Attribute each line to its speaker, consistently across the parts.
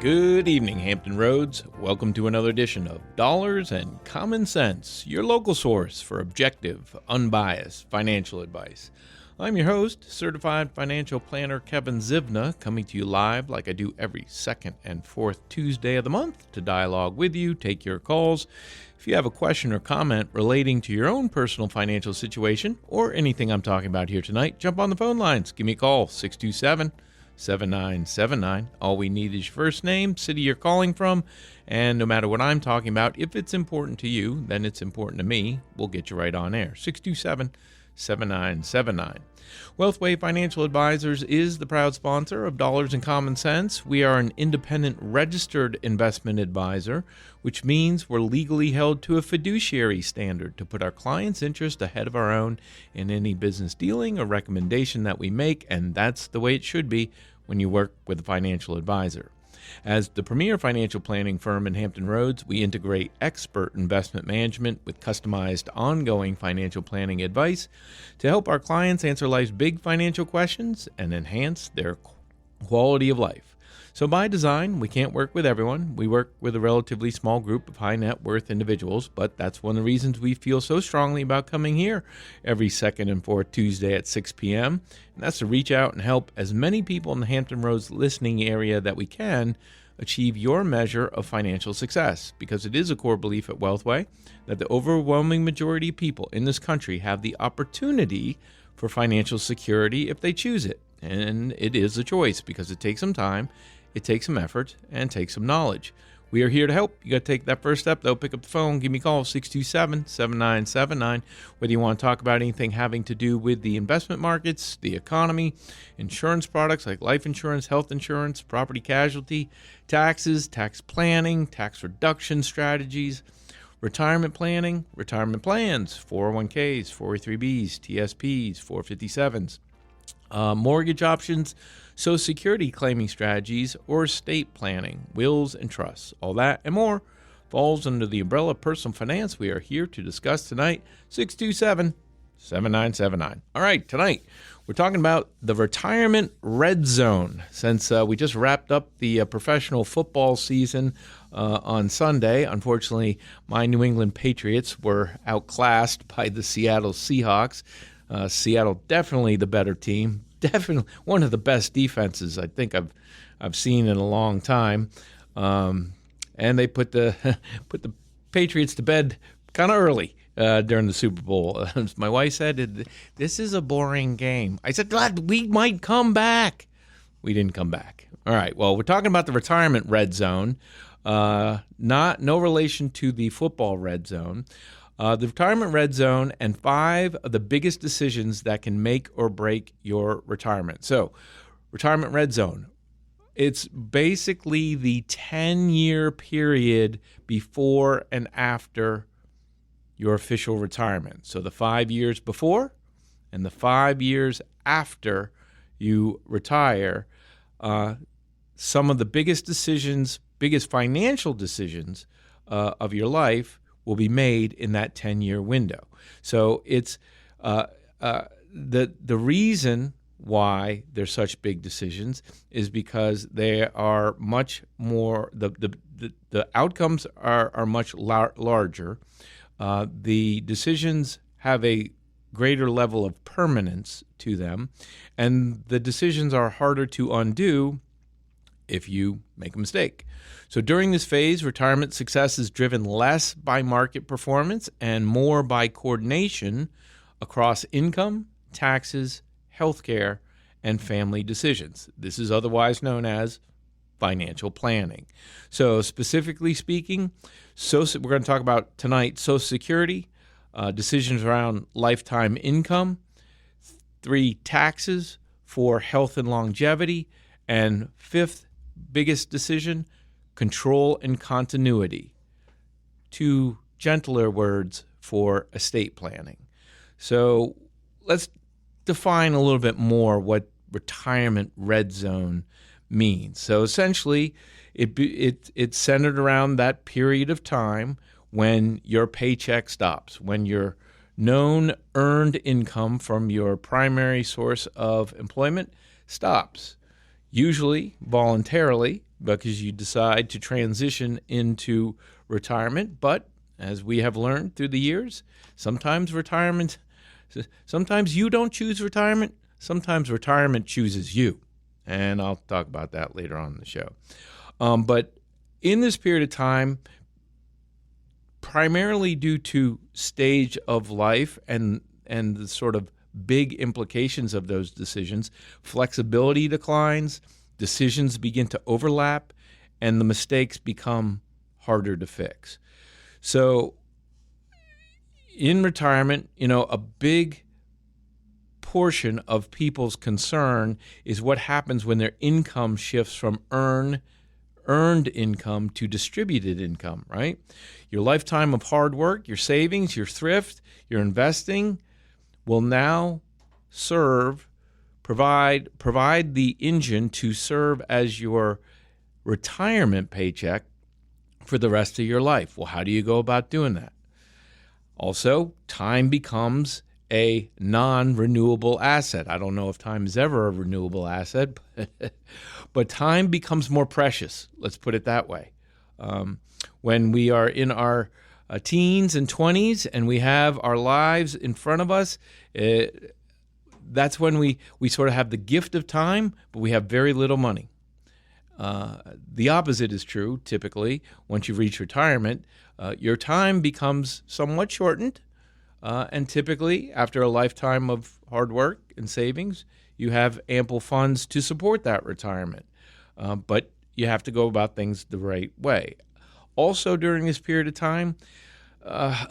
Speaker 1: Good evening, Hampton Roads. Welcome to another edition of Dollars and Common Sense, your local source for objective, unbiased financial advice. I'm your host, Certified Financial Planner Kevin Zivna, coming to you live like I do every second and fourth Tuesday of the month to dialogue with you, take your calls. If you have a question or comment relating to your own personal financial situation or anything I'm talking about here tonight, jump on the phone lines. Give me a call, 627-7979. All we need is your first name, city you're calling from, and no matter what I'm talking about, if it's important to you, then it's important to me. We'll get you right on air. 627-7979. Wealthway Financial Advisors is the proud sponsor of Dollars and Common Sense. We are an independent registered investment advisor, which means we're legally held to a fiduciary standard to put our clients' interest ahead of our own in any business dealing or recommendation that we make, and that's the way it should be when you work with a financial advisor. As the premier financial planning firm in Hampton Roads, we integrate expert investment management with customized ongoing financial planning advice to help our clients answer life's big financial questions and enhance their quality of life. So by design, we can't work with everyone. We work with a relatively small group of high net worth individuals, but that's one of the reasons we feel so strongly about coming here every second and fourth Tuesday at 6 p.m. And that's to reach out and help as many people in the Hampton Roads listening area that we can achieve your measure of financial success, because it is a core belief at Wealthway that the overwhelming majority of people in this country have the opportunity for financial security if they choose it. And it is a choice because it takes some time, it takes some effort, and takes some knowledge. We are here to help. You got to take that first step, though. Pick up the phone. Give me a call, 627-7979. Whether you want to talk about anything having to do with the investment markets, the economy, insurance products like life insurance, health insurance, property casualty, taxes, tax planning, tax reduction strategies, retirement planning, retirement plans, 401ks, 403bs, TSPs, 457s, mortgage options, Social Security claiming strategies, or estate planning, wills and trusts. All that and more falls under the umbrella of personal finance. We are here to discuss tonight, 627-7979. All right, tonight we're talking about the retirement red zone. Since we just wrapped up the professional football season on Sunday, unfortunately, my New England Patriots were outclassed by the Seattle Seahawks. Seattle definitely the better team. Definitely one of the best defenses I think I've seen in a long time, and they put the Patriots to bed kind of early during the Super Bowl. My wife said, "This is a boring game." I said, "God, we might come back." We didn't come back. All right. Well, we're talking about the retirement red zone, no relation to the football red zone. The retirement red zone and 5 of the biggest decisions that can make or break your retirement. So, retirement red zone, it's basically the 10-year period before and after your official retirement. So, the 5 years before and the 5 years after you retire, some of the biggest decisions, biggest financial decisions of your life will be made in that 10-year window. So it's the reason why there's such big decisions is because they are much more, the outcomes are much larger. The decisions have a greater level of permanence to them, and the decisions are harder to undo if you make a mistake. So during this phase, retirement success is driven less by market performance and more by coordination across income, taxes, healthcare, and family decisions. This is otherwise known as financial planning. So specifically speaking, we're going to talk about tonight Social Security, decisions around lifetime income, 3 taxes, 4 health and longevity, and 5th biggest decision, control and continuity. 2 gentler words for estate planning. So let's define a little bit more what retirement red zone means. So essentially, it's centered around that period of time when your paycheck stops, when your known earned income from your primary source of employment stops, usually voluntarily, because you decide to transition into retirement. But as we have learned through the years, sometimes you don't choose retirement. Sometimes retirement chooses you. And I'll talk about that later on in the show. But in this period of time, primarily due to stage of life and the sort of big implications of those decisions, flexibility declines, decisions begin to overlap, and the mistakes become harder to fix. So in retirement, a big portion of people's concern is what happens when their income shifts from earned income to distributed income, right? Your lifetime of hard work, your savings, your thrift, your investing will now provide the engine to serve as your retirement paycheck for the rest of your life. Well, how do you go about doing that? Also, time becomes a non-renewable asset. I don't know if time is ever a renewable asset, but time becomes more precious. Let's put it that way. When we are in our teens and 20s and we have our lives in front of us, that's when we sort of have the gift of time, but we have very little money. The opposite is true, typically. Once you reach retirement, your time becomes somewhat shortened, and typically, after a lifetime of hard work and savings, you have ample funds to support that retirement. But you have to go about things the right way. Also, during this period of time,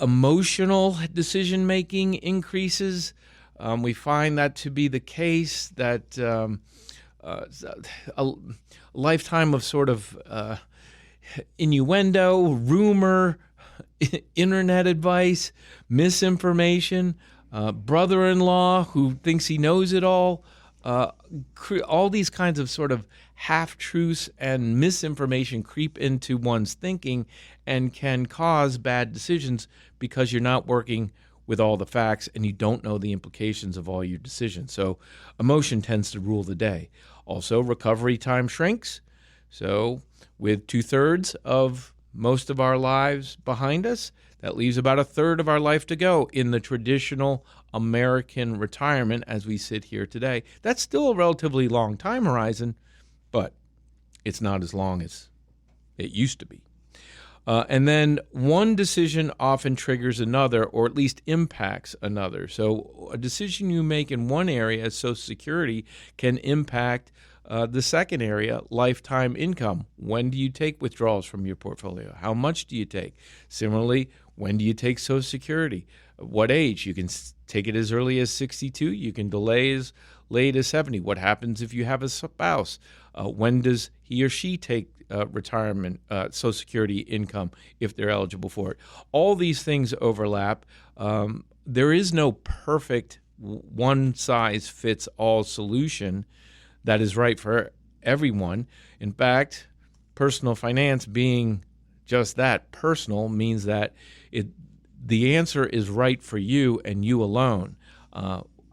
Speaker 1: emotional decision-making increases. We find that to be the case, that a lifetime of sort of innuendo, rumor, internet advice, misinformation, brother-in-law who thinks he knows it all these kinds of sort of half-truths and misinformation creep into one's thinking and can cause bad decisions because you're not working with all the facts and you don't know the implications of all your decisions. So emotion tends to rule the day. Also, recovery time shrinks. So with 2/3 of most of our lives behind us, that leaves about 1/3 of our life to go in the traditional American retirement as we sit here today. That's still a relatively long time horizon, but it's not as long as it used to be. And then one decision often triggers another, or at least impacts another. So a decision you make in one area, Social Security, can impact the second area, lifetime income. When do you take withdrawals from your portfolio? How much do you take? Similarly, when do you take Social Security? What age? You can take it as early as 62. You can delay as late as 70. What happens if you have a spouse? When does he or she take retirement, Social Security income if they're eligible for it? All these things overlap. There is no perfect one-size-fits-all solution that is right for everyone. In fact, personal finance being just that, personal, means that the answer is right for you and you alone.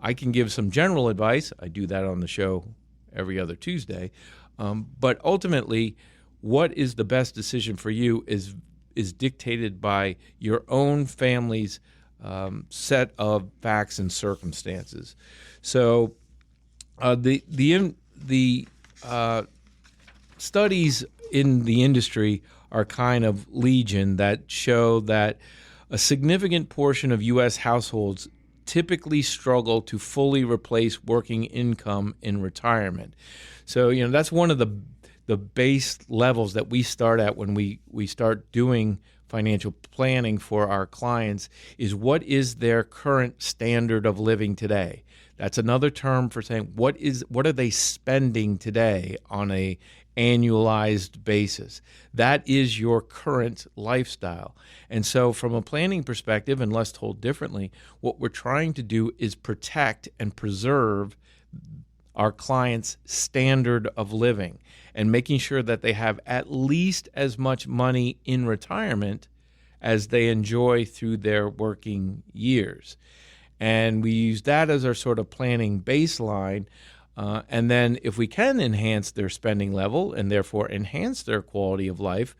Speaker 1: I can give some general advice. I do that on the show every other Tuesday. But ultimately, what is the best decision for you is dictated by your own family's set of facts and circumstances. So the studies in the industry are kind of legion that show that a significant portion of U.S. households typically struggle to fully replace working income in retirement. So, that's one of the base levels that we start at when we start doing financial planning for our clients is what is their current standard of living today. That's another term for saying what are they spending today on a annualized basis. That is your current lifestyle. And so from a planning perspective, unless told differently, what we're trying to do is protect and preserve our clients' standard of living and making sure that they have at least as much money in retirement as they enjoy through their working years. And we use that as our sort of planning baseline. And then if we can enhance their spending level and therefore enhance their quality of life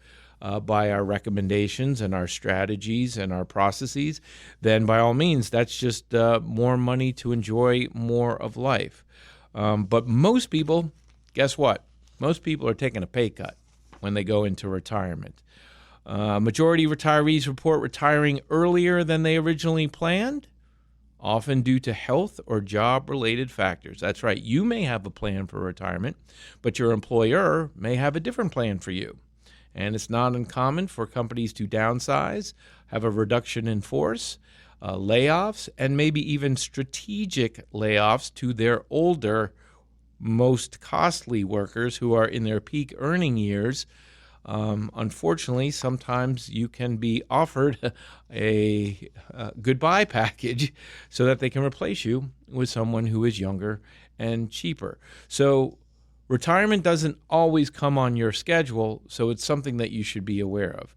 Speaker 1: by our recommendations and our strategies and our processes, then by all means, that's just more money to enjoy more of life. But most people, guess what? Most people are taking a pay cut when they go into retirement. Majority of retirees report retiring earlier than they originally planned, often due to health or job-related factors. That's right. You may have a plan for retirement, but your employer may have a different plan for you. And it's not uncommon for companies to downsize, have a reduction in force, layoffs, and maybe even strategic layoffs to their older, most costly workers who are in their peak earning years. Unfortunately, sometimes you can be offered a goodbye package so that they can replace you with someone who is younger and cheaper. So retirement doesn't always come on your schedule, so it's something that you should be aware of.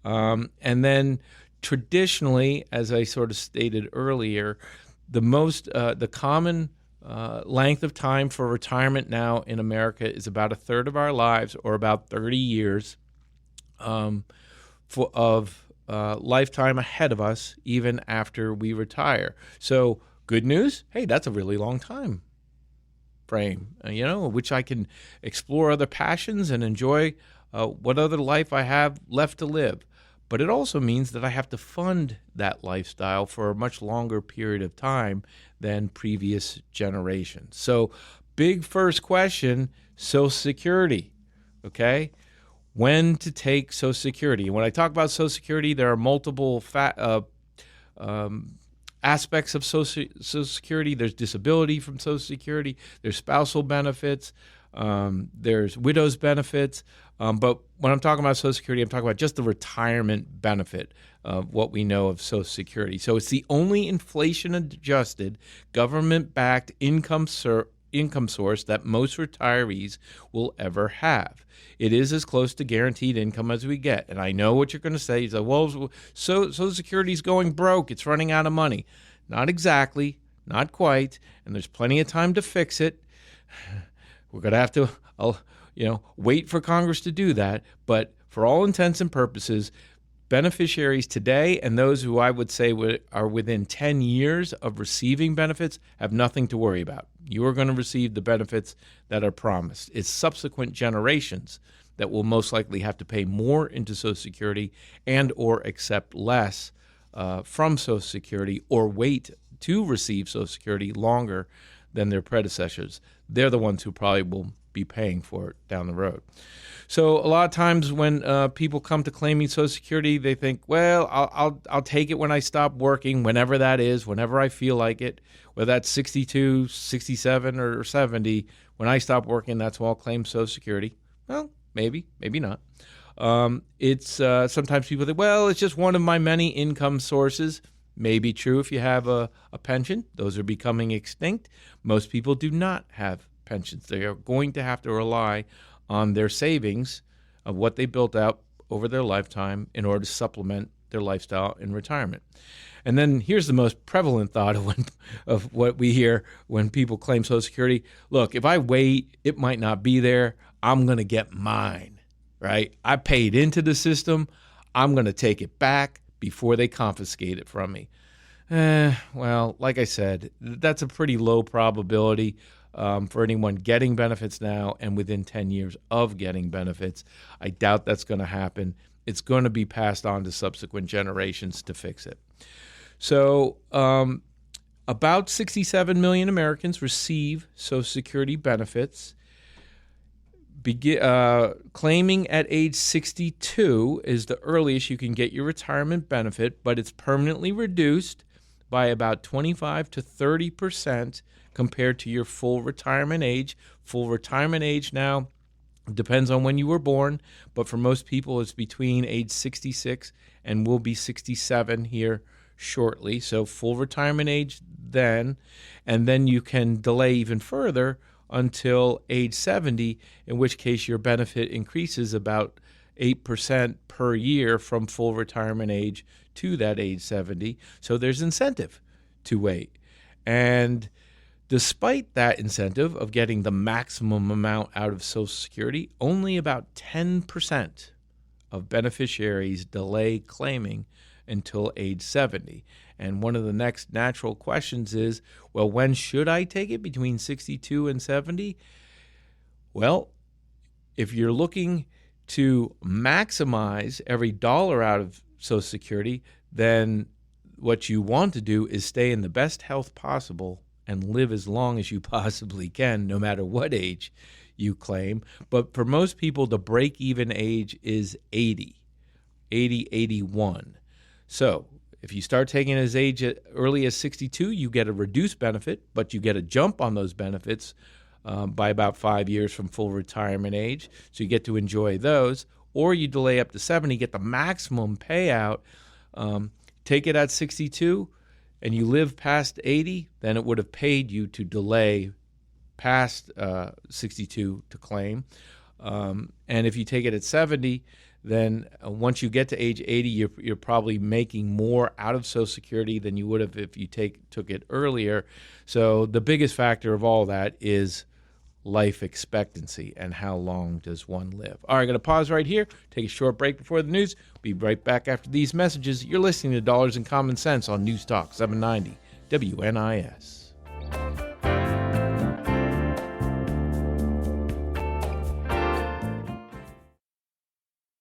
Speaker 1: And then traditionally, as I sort of stated earlier, the common length of time for retirement now in America is about a third of our lives, or about 30 years of lifetime ahead of us, even after we retire. So good news, hey, that's a really long time frame, which I can explore other passions and enjoy what other life I have left to live. But it also means that I have to fund that lifestyle for a much longer period of time than previous generations. So big first question, Social Security, okay? When to take Social Security. And when I talk about Social Security, there are multiple aspects of Social Security. There's disability from Social Security. There's spousal benefits. There's widow's benefits. But when I'm talking about Social Security, I'm talking about just the retirement benefit of what we know of Social Security. So it's the only inflation-adjusted, government-backed income source that most retirees will ever have. It is as close to guaranteed income as we get. And I know what you're going to say. You say, well, Social Security is going broke. It's running out of money. Not exactly, not quite, and there's plenty of time to fix it. We're going to have to wait for Congress to do that. But for all intents and purposes, beneficiaries today and those who I would say are within 10 years of receiving benefits have nothing to worry about. You are going to receive the benefits that are promised. It's subsequent generations that will most likely have to pay more into Social Security and or accept less from Social Security, or wait to receive Social Security longer than their predecessors. They're the ones who probably will be paying for it down the road. So a lot of times when people come to claiming Social Security, they think, well, I'll take it when I stop working, whenever that is, whenever I feel like it, whether that's 62, 67, or 70. When I stop working, that's when I'll claim Social Security. Well, maybe not. It's sometimes people think, well, it's just one of my many income sources. May be true if you have a pension. Those are becoming extinct. Most people do not have pensions. They are going to have to rely on their savings of what they built out over their lifetime in order to supplement their lifestyle in retirement. And then here's the most prevalent thought of what we hear when people claim Social Security. Look, if I wait, it might not be there. I'm going to get mine, right? I paid into the system. I'm going to take it back before they confiscate it from me. Well, like I said, that's a pretty low probability for anyone getting benefits now and within 10 years of getting benefits. I doubt that's going to happen. It's going to be passed on to subsequent generations to fix it. So about 67 million Americans receive Social Security benefits. Claiming at age 62 is the earliest you can get your retirement benefit, but it's permanently reduced by about 25 to 30% compared to your full retirement age. Full retirement age now depends on when you were born, but for most people it's between age 66 and will be 67 here shortly. So full retirement age then, and then you can delay even further until age 70, in which case your benefit increases about 8% per year from full retirement age to that age 70. So there's incentive to wait. And Despite that incentive of getting the maximum amount out of Social Security, only about 10% of beneficiaries delay claiming until age 70. And one of the next natural questions is, well, when should I take it? Between 62 and 70? Well, if you're looking to maximize every dollar out of Social Security, then what you want to do is stay in the best health possible and live as long as you possibly can, no matter what age you claim. But for most people, the break-even age is 80, 81. So if you start taking as age as early as 62, you get a reduced benefit, but you get a jump on those benefits by about 5 years from full retirement age. So you get to enjoy those. Or you delay up to 70, get the maximum payout. Take it at 62, and you live past 80, then it would have paid you to delay past 62 to claim. And if you take it at 70, then once you get to age 80, you're probably making more out of Social Security than you would have if you took it earlier. So the biggest factor of all that is life expectancy and how long does one live. All right, going to pause right here, take a short break before the news. Be right back after these messages. You're listening to Dollars and Common Sense on News Talk 790 WNIS.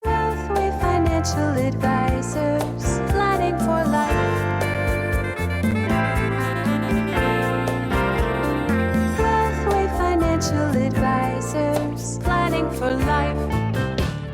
Speaker 2: Wealthway Financial Advisors, planning for life. Advisors, planning for life.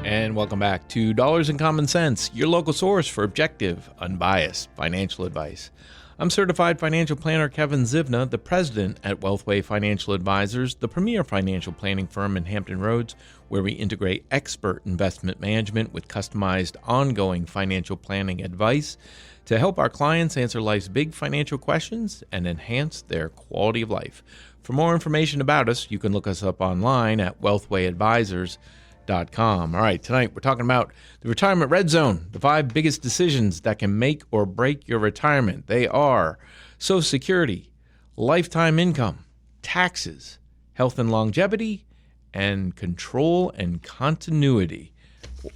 Speaker 1: And welcome back to Dollars and Common Sense, your local source for objective, unbiased financial advice. I'm certified financial planner Kevin Zivna, the president at Wealthway Financial Advisors, the premier financial planning firm in Hampton Roads, where we integrate expert investment management with customized ongoing financial planning advice to help our clients answer life's big financial questions and enhance their quality of life. For more information about us, you can look us up online at wealthwayadvisors.com. All right, tonight we're talking about the retirement red zone, the 5 biggest decisions that can make or break your retirement. They are Social Security, lifetime income, taxes, health and longevity, and control and continuity,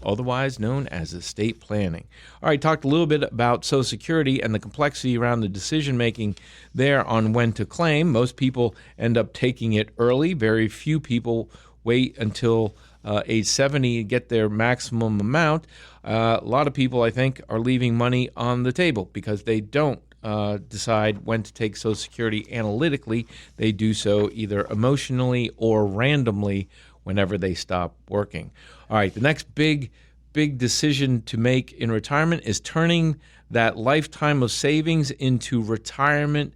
Speaker 1: otherwise known as estate planning. All right, talked a little bit about Social Security and the complexity around the decision-making there on when to claim. Most people end up taking it early. Very few people wait until age 70 to get their maximum amount. A lot of people, I think, are leaving money on the table because they don't decide when to take Social Security analytically. They do so either emotionally or randomly whenever they stop working. All right, the next big decision to make in retirement is turning that lifetime of savings into retirement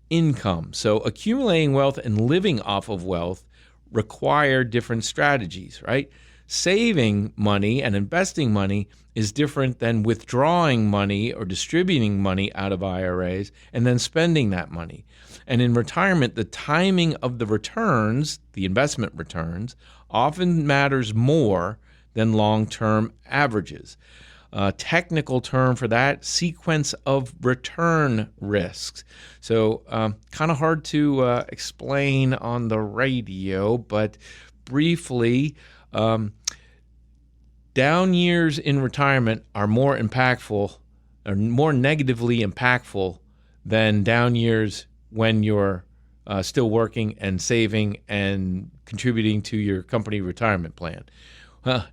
Speaker 1: income. So accumulating wealth and living off of wealth require different strategies, right? Saving money and investing money is different than withdrawing money or distributing money out of IRAs and then spending that money. And in retirement, the timing of the returns, the investment returns, often matters more than long-term averages. Technical term for that, sequence of return risks. So kind of hard to explain on the radio, but briefly, down years in retirement are more impactful, or more negatively impactful than down years when you're still working and saving and contributing to your company retirement plan.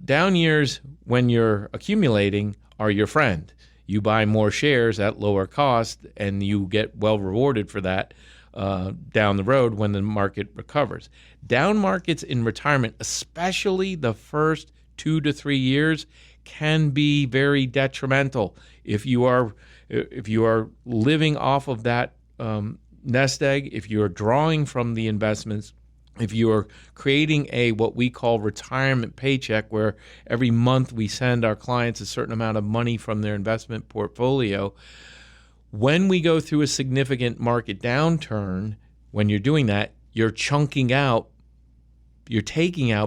Speaker 1: Down years when you're accumulating are your friend. You buy more shares at lower cost, and you get well rewarded for that down the road when the market recovers. Down markets in retirement, especially the first 2 to 3 years, can be very detrimental. If you are living off of that nest egg, if you are drawing from the investments, if you are creating what we call retirement paycheck, where every month we send our clients a certain amount of money from their investment portfolio, when we go through a significant market downturn, when you're doing that, you're taking out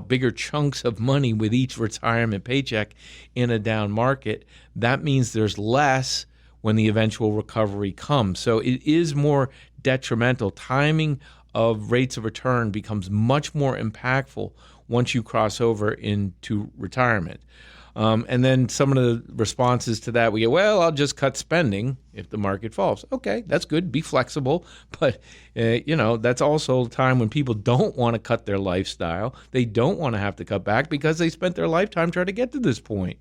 Speaker 1: bigger chunks of money with each retirement paycheck in a down market. That means there's less when the eventual recovery comes. So it is more detrimental. Timing of rates of return becomes much more impactful once you cross over into retirement. And then some of the responses to that, we get, well, I'll just cut spending if the market falls. Okay, that's good. Be flexible. But, that's also a time when people don't want to cut their lifestyle. They don't want to have to cut back because they spent their lifetime trying to get to this point.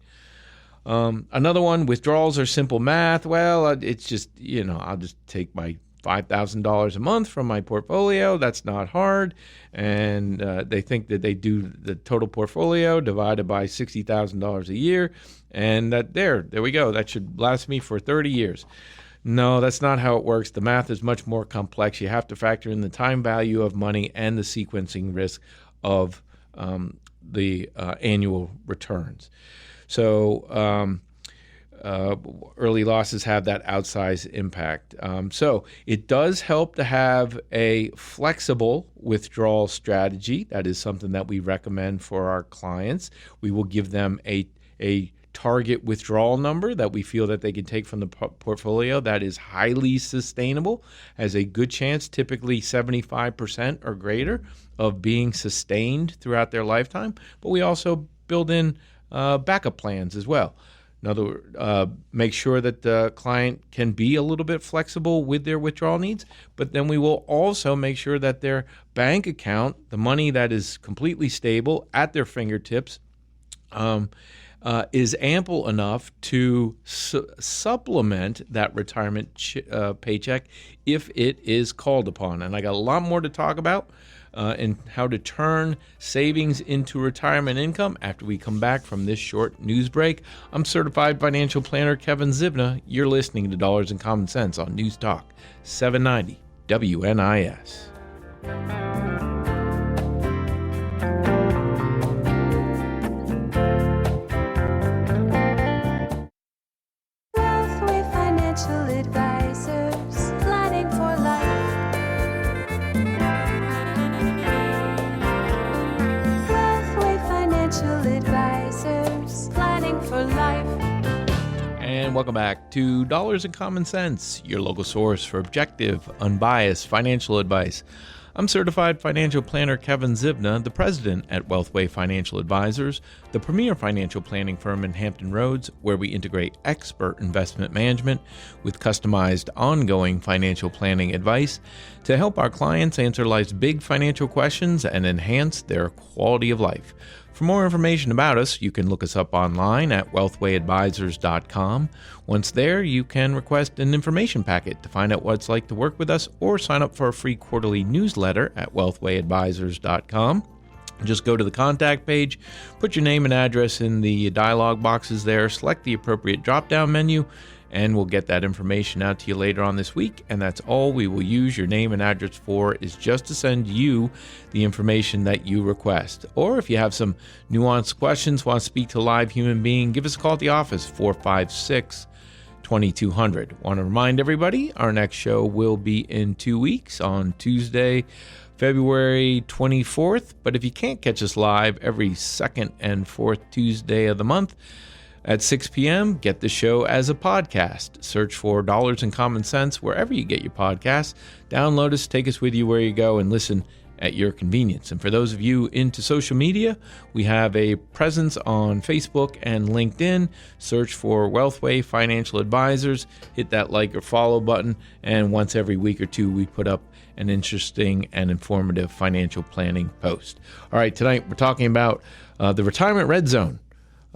Speaker 1: Another one, withdrawals are simple math. Well, it's just, I'll just take my $5,000 a month from my portfolio. That's not hard. And they think that they do the total portfolio divided by $60,000 a year. And there we go. That should last me for 30 years. No, that's not how it works. The math is much more complex. You have to factor in the time value of money and the sequencing risk of the annual returns. So early losses have that outsized impact. So it does help to have a flexible withdrawal strategy. That is something that we recommend for our clients. We will give them a target withdrawal number that we feel that they can take from the portfolio that is highly sustainable, has a good chance, typically 75% or greater, of being sustained throughout their lifetime. But we also build in backup plans as well. In other words, make sure that the client can be a little bit flexible with their withdrawal needs, but then we will also make sure that their bank account, the money that is completely stable at their fingertips, is ample enough to supplement that retirement paycheck if it is called upon. And I got a lot more to talk about and how to turn savings into retirement income after we come back from this short news break. I'm certified financial planner Kevin Zivna. You're listening to Dollars and Common Sense on News Talk 790 WNIS.
Speaker 2: Wealthway Financial Advisors, planning for life. Wealthway Financial Advisors, planning for life.
Speaker 1: And welcome back to Dollars and Common Sense, your local source for objective, unbiased financial advice. I'm certified financial planner Kevin Zivna, the president at Wealthway Financial Advisors, the premier financial planning firm in Hampton Roads, where we integrate expert investment management with customized ongoing financial planning advice to help our clients answer life's big financial questions and enhance their quality of life. For more information about us, you can look us up online at wealthwayadvisors.com. Once there, you can request an information packet to find out what it's like to work with us or sign up for a free quarterly newsletter at wealthwayadvisors.com. Just go to the contact page, put your name and address in the dialog boxes there, select the appropriate drop-down menu, and we'll get that information out to you later on this week. And that's all we will use your name and address for, is just to send you the information that you request. Or if you have some nuanced questions, want to speak to a live human being, give us a call at the office, 456-2200. Want to remind everybody, our next show will be in 2 weeks on Tuesday, February 24th. But if you can't catch us live every second and fourth Tuesday of the month, at 6 p.m., get the show as a podcast. Search for Dollars and Common Sense wherever you get your podcasts. Download us, take us with you where you go, and listen at your convenience. And for those of you into social media, we have a presence on Facebook and LinkedIn. Search for Wealthway Financial Advisors. Hit that like or follow button. And once every week or two, we put up an interesting and informative financial planning post. All right, tonight we're talking about the retirement red zone.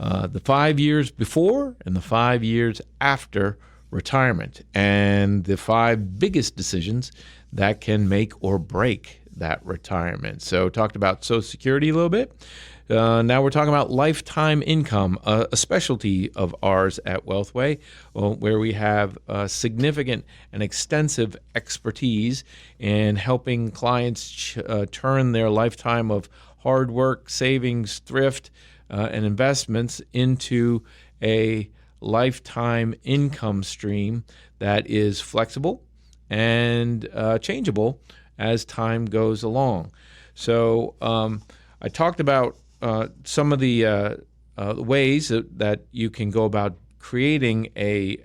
Speaker 1: The 5 years before and the 5 years after retirement, and the 5 biggest decisions that can make or break that retirement. So talked about Social Security a little bit. Now we're talking about lifetime income, a specialty of ours at Wealthway, where we have significant and extensive expertise in helping clients turn their lifetime of hard work, savings, thrift, and investments into a lifetime income stream that is flexible and changeable as time goes along. So I talked about some of the ways that you can go about creating a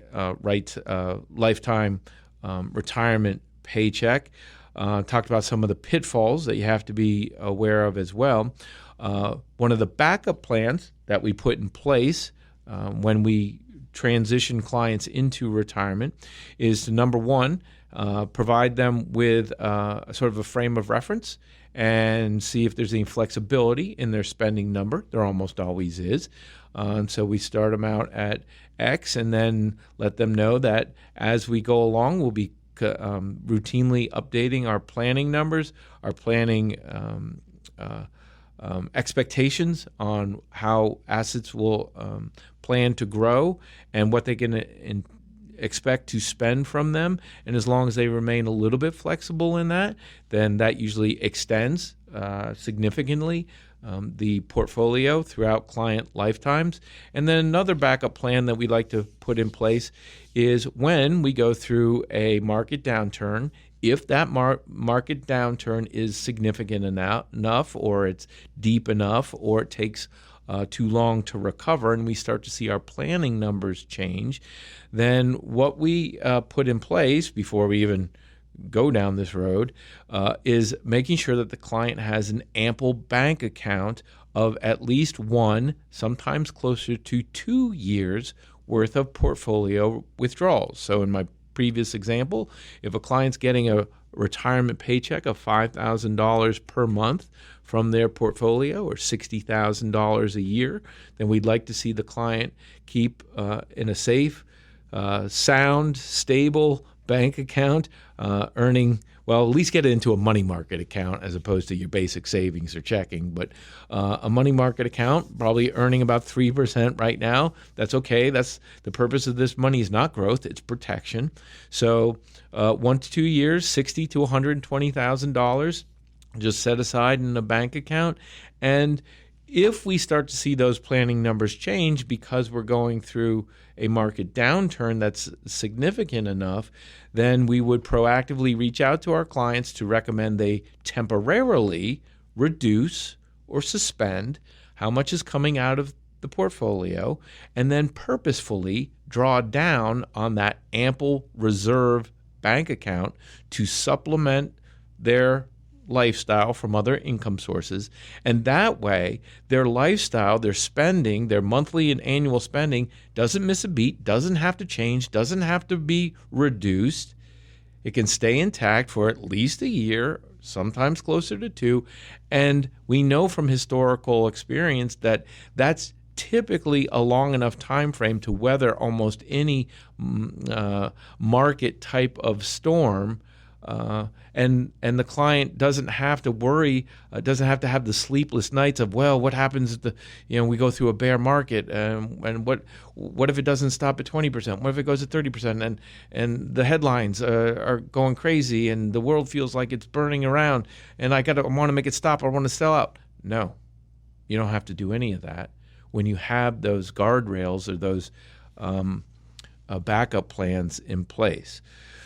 Speaker 1: lifetime retirement paycheck. Talked about some of the pitfalls that you have to be aware of as well. One of the backup plans that we put in place when we transition clients into retirement is to, number one, provide them with sort of a frame of reference and see if there's any flexibility in their spending number. There almost always is. And so we start them out at X and then let them know that as we go along, we'll be routinely updating our planning numbers, our planning expectations on how assets will plan to grow and what they can expect to spend from them. And as long as they remain a little bit flexible in that, then that usually extends significantly the portfolio throughout client lifetimes. And then another backup plan that we like to put in place is when we go through a market downturn, if that market downturn is significant enough or it's deep enough or it takes too long to recover and we start to see our planning numbers change, then what we put in place before we even go down this road is making sure that the client has an ample bank account of at least 1, sometimes closer to 2 years worth of portfolio withdrawals. So in my previous example, if a client's getting a retirement paycheck of $5,000 per month from their portfolio or $60,000 a year, then we'd like to see the client keep in a safe, sound, stable bank account, earning, well, at least get it into a money market account as opposed to your basic savings or checking. But a money market account, probably earning about 3% right now. That's okay. That's the purpose of this money is not growth, it's protection. So 1 to 2 years, $60,000 to $120,000 just set aside in a bank account. And if we start to see those planning numbers change because we're going through a market downturn that's significant enough, then we would proactively reach out to our clients to recommend they temporarily reduce or suspend how much is coming out of the portfolio and then purposefully draw down on that ample reserve bank account to supplement their lifestyle from other income sources. And that way, their lifestyle, their spending, their monthly and annual spending doesn't miss a beat, doesn't have to change, doesn't have to be reduced. It can stay intact for at least a year, sometimes closer to 2. And we know from historical experience that that's typically a long enough time frame to weather almost any market type of storm. And the client doesn't have to worry, doesn't have to have the sleepless nights of, well, what happens if we go through a bear market, and what if it doesn't stop at 20%? What if it goes at 30%? And the headlines are going crazy, and the world feels like it's burning around, and I want to make it stop. I want to sell out. No, you don't have to do any of that when you have those guardrails or those backup plans in place.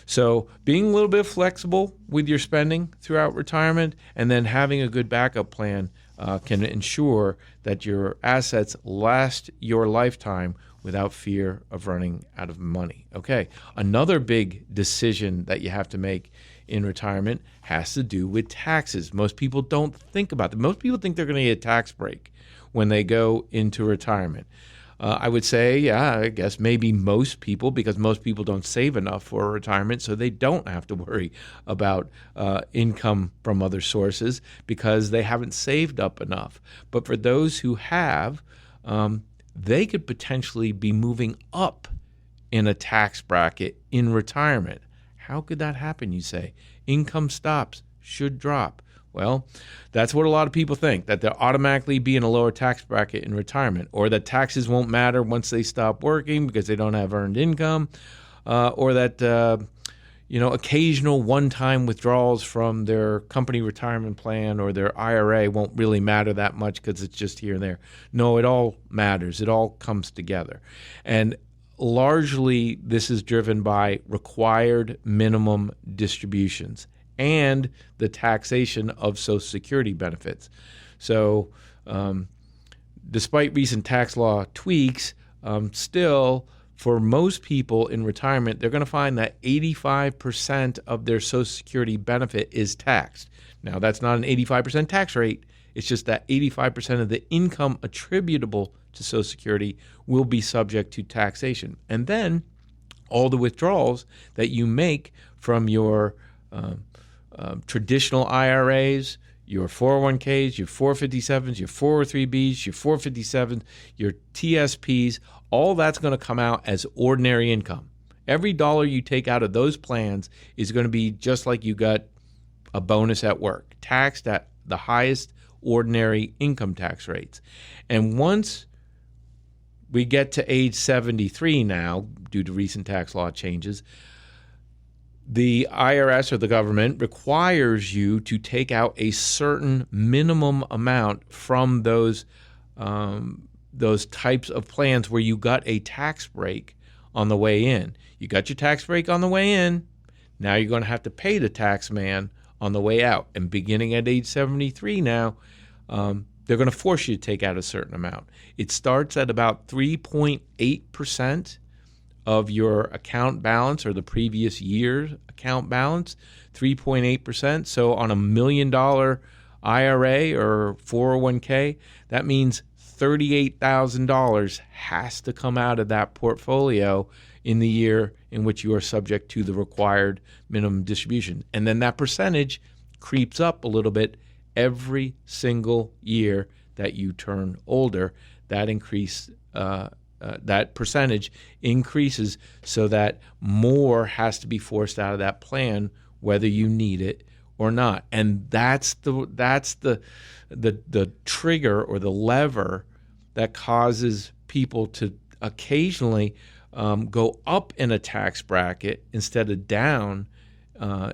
Speaker 1: So being a little bit flexible with your spending throughout retirement and then having a good backup plan can ensure that your assets last your lifetime without fear of running out of money. Okay, another big decision that you have to make in retirement has to do with taxes. Most people don't think about that. Most people think they're going to get a tax break when they go into retirement. I would say, yeah, I guess maybe most people, because most people don't save enough for retirement, so they don't have to worry about income from other sources because they haven't saved up enough. But for those who have, they could potentially be moving up in a tax bracket in retirement. How could that happen, you say? Income stops, should drop. Well, that's what a lot of people think, that they'll automatically be in a lower tax bracket in retirement, or that taxes won't matter once they stop working because they don't have earned income, or that occasional one-time withdrawals from their company retirement plan or their IRA won't really matter that much because it's just here and there. No, it all matters. It all comes together. And largely, this is driven by required minimum distributions and the taxation of Social Security benefits. So despite recent tax law tweaks, still for most people in retirement, they're going to find that 85% of their Social Security benefit is taxed. Now, that's not an 85% tax rate. It's just that 85% of the income attributable to Social Security will be subject to taxation. And then all the withdrawals that you make from your traditional IRAs, your 401ks, your 457s, your 403bs, your 457s, your TSPs, all that's going to come out as ordinary income. Every dollar you take out of those plans is going to be just like you got a bonus at work, taxed at the highest ordinary income tax rates. And once we get to age 73 now, due to recent tax law changes, the IRS or the government requires you to take out a certain minimum amount from those types of plans where you got a tax break on the way in. You got your tax break on the way in. Now you're going to have to pay the tax man on the way out. And beginning at age 73 now, they're going to force you to take out a certain amount. It starts at about 3.8% of your account balance or the previous year's account balance, 3.8%. So on $1 million IRA or 401k, that means $38,000 has to come out of that portfolio in the year in which you are subject to the required minimum distribution. And then that percentage creeps up a little bit every single year that you turn older. That percentage increases so that more has to be forced out of that plan, whether you need it or not. And that's the trigger or the lever that causes people to occasionally go up in a tax bracket instead of down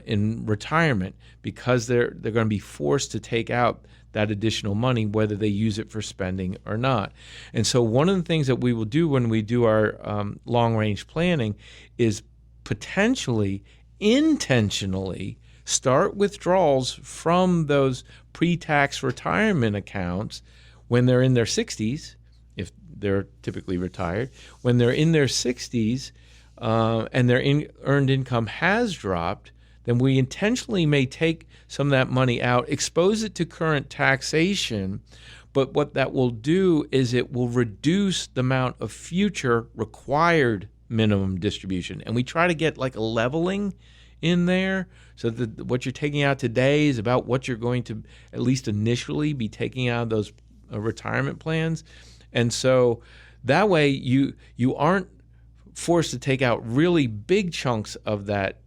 Speaker 1: in retirement, because they're going to be forced to take out that additional money, whether they use it for spending or not. And so one of the things that we will do when we do our long-range planning is potentially, intentionally start withdrawals from those pre-tax retirement accounts when they're in their 60s, if they're typically retired. When they're in their 60s and their earned income has dropped, then we intentionally may take some of that money out, expose it to current taxation, but what that will do is it will reduce the amount of future required minimum distribution. And we try to get like a leveling in there so that what you're taking out today is about what you're going to at least initially be taking out of those retirement plans. And so that way you aren't forced to take out really big chunks of that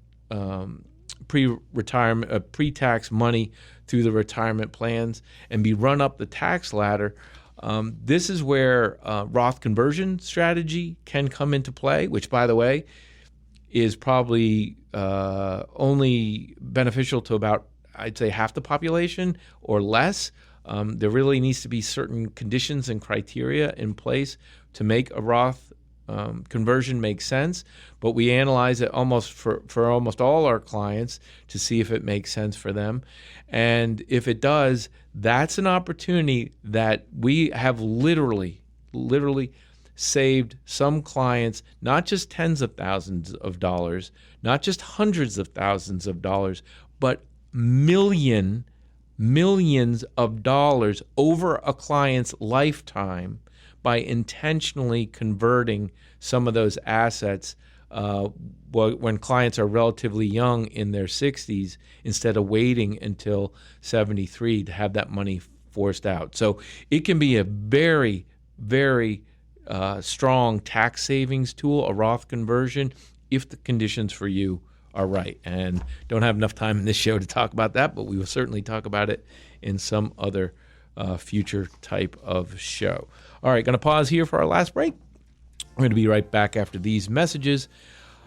Speaker 1: pre-retirement, pre-tax money through the retirement plans and be run up the tax ladder. This is where Roth conversion strategy can come into play, which, by the way, is probably only beneficial to about, I'd say, half the population or less. There really needs to be certain conditions and criteria in place to make a Roth conversion make sense, but we analyze it almost for almost all our clients to see if it makes sense for them. And if it does, that's an opportunity that we have literally saved some clients, not just tens of thousands of dollars, not just hundreds of thousands of dollars, but millions of dollars over a client's lifetime by intentionally converting some of those assets when clients are relatively young in their 60s instead of waiting until 73 to have that money forced out. So it can be a very, very strong tax savings tool, a Roth conversion, if the conditions for you are right. And don't have enough time in this show to talk about that, but we will certainly talk about it in some other future type of show. All right, going to pause here for our last break. We're going to be right back after these messages.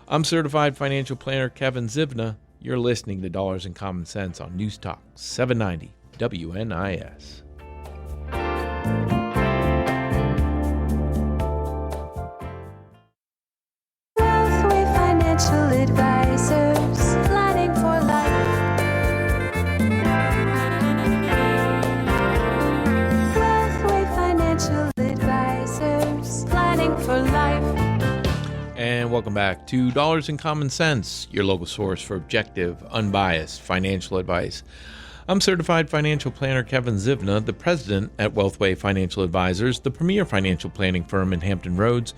Speaker 1: I'm certified financial planner Kevin Zivna. You're listening to Dollars and Common Sense on News Talk 790 WNIS.
Speaker 2: Wealthway Financial Advisors, planning for life. Wealthway Financial Advisors, planning for life.
Speaker 1: And welcome back to Dollars and Common Sense, your local source for objective, unbiased financial advice. I'm certified financial planner Kevin Zivna, the president at Wealthway Financial Advisors, the premier financial planning firm in Hampton Roads,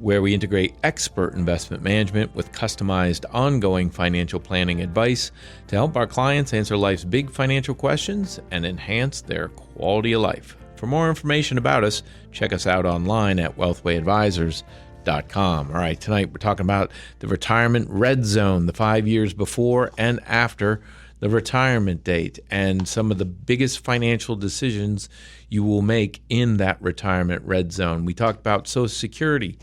Speaker 1: where we integrate expert investment management with customized ongoing financial planning advice to help our clients answer life's big financial questions and enhance their quality of life. For more information about us, check us out online at wealthwayadvisors.com. All right, tonight we're talking about the retirement red zone, the 5 years before and after the retirement date, and some of the biggest financial decisions you will make in that retirement red zone. We talked about Social Security,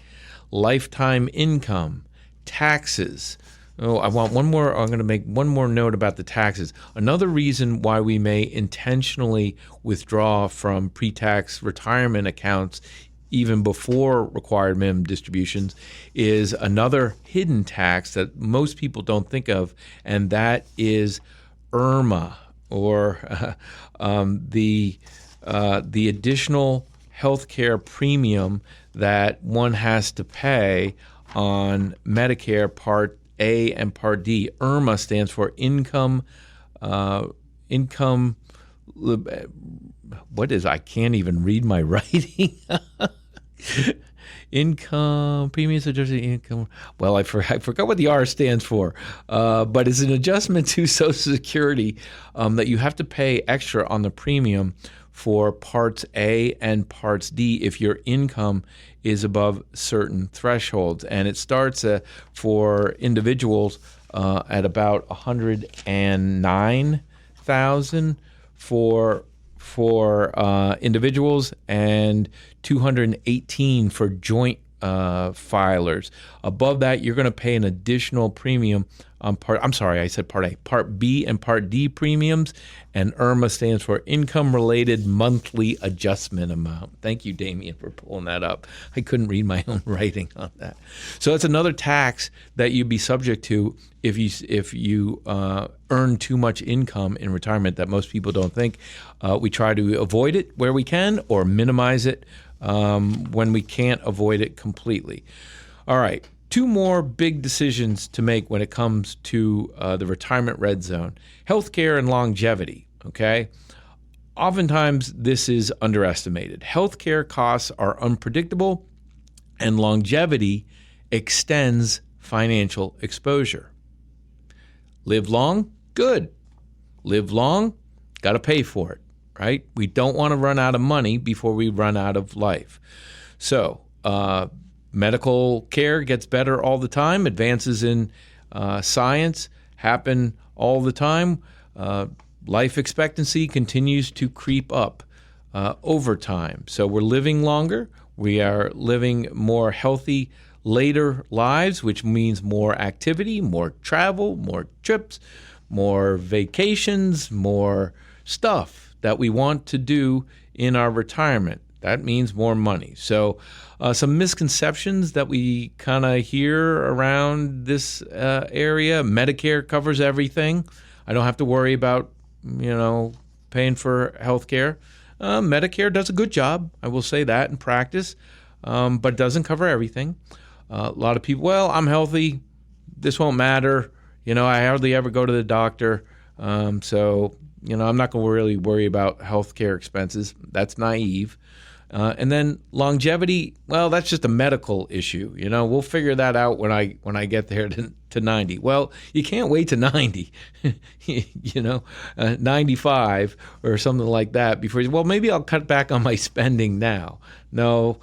Speaker 1: lifetime income, taxes. Oh, I'm going to make one more note about the taxes. Another reason why we may intentionally withdraw from pre-tax retirement accounts even before required minimum distributions is another hidden tax that most people don't think of, and that is IRMA, or the additional health care premium that one has to pay on Medicare Part A and Part D. IRMA stands for income. What is? I can't even read my writing. Income, premiums adjusted income. Well, I forgot what the R stands for, but it's an adjustment to Social Security that you have to pay extra on the premium for Parts A and Parts D if your income is above certain thresholds. And it starts for individuals at about $109,000 for individuals, and $218 for joint filers. Above that, you're going to pay an additional premium on Part B and Part D premiums, and IRMA stands for Income-Related Monthly Adjustment Amount. Thank you, Damien, for pulling that up. I couldn't read my own writing on that. So that's another tax that you'd be subject to if you earn too much income in retirement that most people don't think. We try to avoid it where we can, or minimize it when we can't avoid it completely. All right, two more big decisions to make when it comes to the retirement red zone: healthcare and longevity. Okay, oftentimes this is underestimated. Healthcare costs are unpredictable, and longevity extends financial exposure. Live long, good. Live long, got to pay for it, right? We don't want to run out of money before we run out of life. So medical care gets better all the time. Advances in science happen all the time. Life expectancy continues to creep up over time. So we're living longer. We are living more healthy later lives, which means more activity, more travel, more trips, more vacations, more stuff that we want to do in our retirement. That means more money. So some misconceptions that we kind of hear around this area: Medicare covers everything. I don't have to worry about, paying for health care. Medicare does a good job, I will say that in practice, but it doesn't cover everything. A lot of people, well, I'm healthy, this won't matter. I hardly ever go to the doctor, so I'm not going to really worry about healthcare expenses. That's naive. And then longevity, well, that's just a medical issue. We'll figure that out when I get there to 90. Well, you can't wait to 90, 95 or something like that before well, maybe I'll cut back on my spending now. No,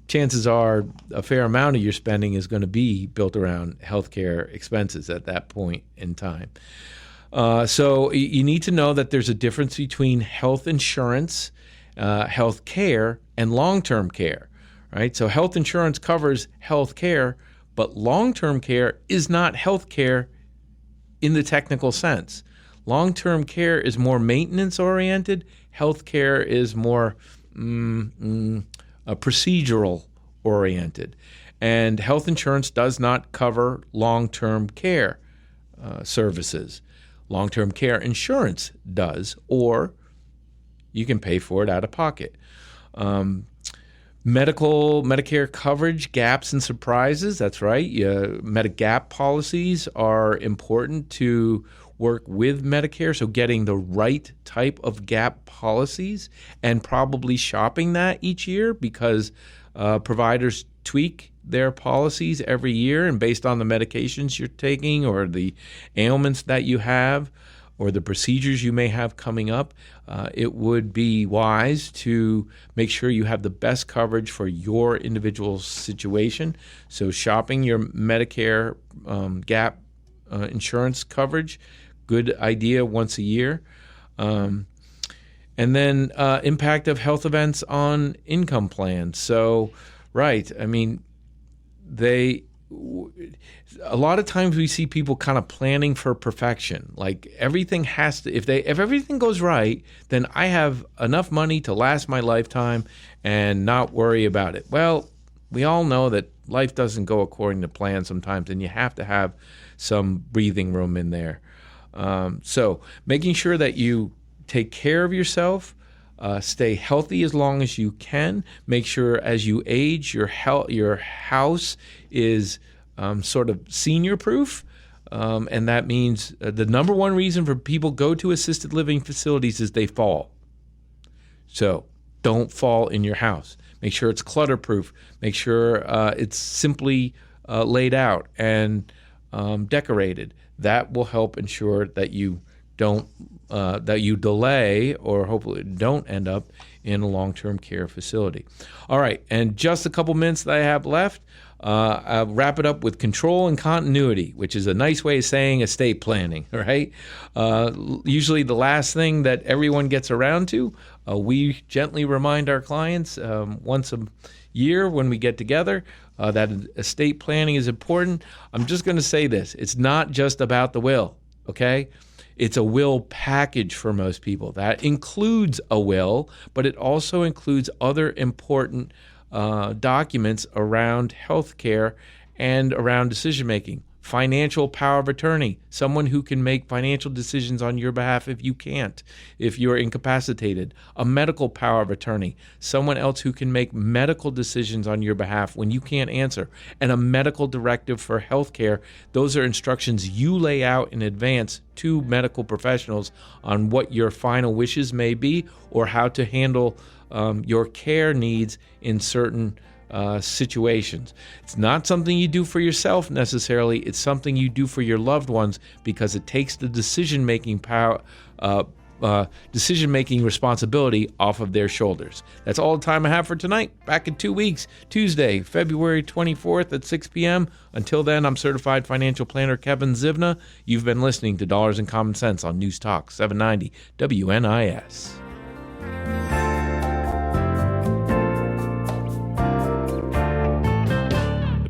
Speaker 1: chances are a fair amount of your spending is going to be built around healthcare expenses at that point in time. So you need to know that there's a difference between health insurance, health care, and long-term care, right? So health insurance covers health care, but long-term care is not health care in the technical sense. Long-term care is more maintenance-oriented. Health care is more procedural-oriented. And health insurance does not cover long-term care services. Long-term care insurance does, or you can pay for it out of pocket. Medicare coverage, gaps and surprises. That's right. Medigap policies are important to work with Medicare. So getting the right type of gap policies and probably shopping that each year, because providers tweak their policies every year, and based on the medications you're taking or the ailments that you have or the procedures you may have coming up, it would be wise to make sure you have the best coverage for your individual situation. So shopping your Medicare gap insurance coverage, good idea once a year. And then impact of health events on income plans. So, right, I mean, a lot of times we see people kind of planning for perfection. Like everything has to, if everything goes right, then I have enough money to last my lifetime and not worry about it. Well, we all know that life doesn't go according to plan sometimes, and you have to have some breathing room in there. So making sure that you take care of yourself, stay healthy as long as you can. Make sure as you age, your house is sort of senior proof. And that means the number one reason for people go to assisted living facilities is they fall. So don't fall in your house. Make sure it's clutter proof. Make sure it's simply laid out and decorated. That will help ensure that you don't that you delay or hopefully don't end up in a long-term care facility. All right, and just a couple minutes that I have left. I'll wrap it up with control and continuity, which is a nice way of saying estate planning, right? Usually the last thing that everyone gets around to. We gently remind our clients once a year when we get together that estate planning is important. I'm just going to say this. It's not just about the will, okay? It's a will package for most people. That includes a will, but it also includes other important documents around health care and around decision-making. Financial power of attorney, someone who can make financial decisions on your behalf if you can't, if you're incapacitated. A medical power of attorney, someone else who can make medical decisions on your behalf when you can't answer. And a medical directive for health care, those are instructions you lay out in advance to medical professionals on what your final wishes may be or how to handle your care needs in certain situations. It's not something you do for yourself necessarily. It's something you do for your loved ones because it takes the decision-making power, decision-making responsibility off of their shoulders. That's all the time I have for tonight. Back in 2 weeks, Tuesday, February 24th at 6 p.m. Until then, I'm Certified Financial Planner Kevin Zivna. You've been listening to Dollars and Common Sense on News Talk 790 WNIS.